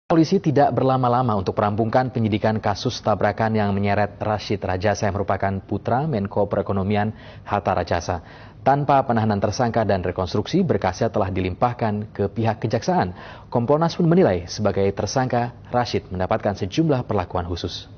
Polisi tidak berlama-lama untuk merampungkan penyidikan kasus tabrakan yang menyeret Rashid Rajasa yang merupakan putra Menko Perekonomian Hatta Rajasa. Tanpa penahanan tersangka dan rekonstruksi, berkasnya telah dilimpahkan ke pihak kejaksaan. Kompolnas pun menilai sebagai tersangka, Rashid mendapatkan sejumlah perlakuan khusus.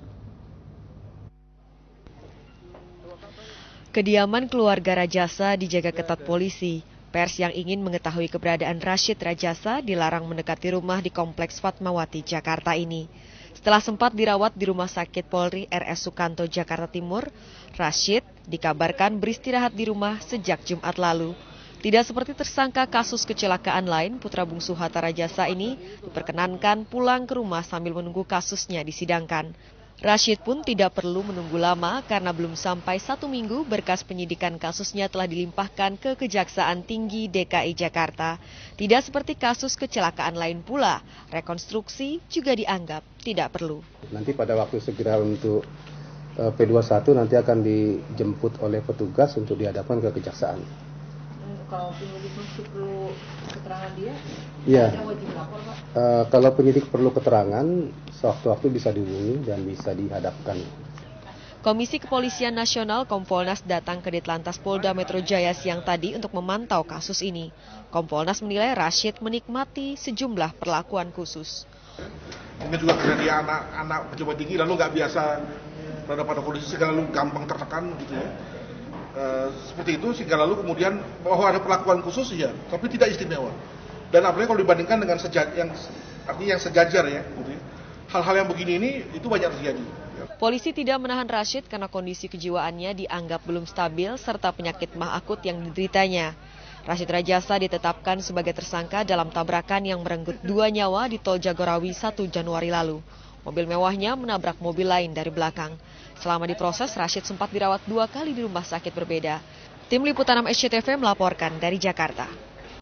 Kediaman keluarga Rajasa dijaga ketat polisi. Pers yang ingin mengetahui keberadaan Rashid Rajasa dilarang mendekati rumah di Kompleks Fatmawati, Jakarta ini. Setelah sempat dirawat di Rumah Sakit Polri RS Sukanto, Jakarta Timur, Rashid dikabarkan beristirahat di rumah sejak Jumat lalu. Tidak seperti tersangka kasus kecelakaan lain, putra bungsu Hatta Rajasa ini diperkenankan pulang ke rumah sambil menunggu kasusnya disidangkan. Rashid pun tidak perlu menunggu lama karena belum sampai 1 minggu berkas penyidikan kasusnya telah dilimpahkan ke Kejaksaan Tinggi DKI Jakarta. Tidak seperti kasus kecelakaan lain pula, rekonstruksi juga dianggap tidak perlu. Nanti pada waktu segera untuk P21 nanti akan dijemput oleh petugas untuk dihadapkan ke Kejaksaan. Kalau penyidik masih perlu keterangan dia, ada wajib lapor, Pak? Kalau penyidik perlu keterangan, sewaktu-waktu bisa dihubungi dan bisa dihadapkan. Komisi Kepolisian Nasional Kompolnas datang ke Ditlantas Polda Metro Jaya siang tadi untuk memantau kasus ini. Kompolnas menilai Rashid menikmati sejumlah perlakuan khusus. Mungkin juga karena dia anak pejabat tinggi lalu nggak biasa berada pada kondisi sehingga lalu gampang tertekan gitu ya. Seperti itu sehingga lalu kemudian bahwa ada perlakuan khusus ya, tapi tidak istimewa. Dan apalagi kalau dibandingkan dengan yang sejajar ya, gitu ya. Hal-hal yang begini ini itu banyak terjadi. Polisi tidak menahan Rashid karena kondisi kejiwaannya dianggap belum stabil serta penyakit mah akut yang dideritanya. Rashid Rajasa ditetapkan sebagai tersangka dalam tabrakan yang merenggut 2 nyawa di Tol Jagorawi 1 Januari lalu. Mobil mewahnya menabrak mobil lain dari belakang. Selama diproses, Rashid sempat dirawat 2 kali di rumah sakit berbeda. Tim Liputan 6 SCTV melaporkan dari Jakarta.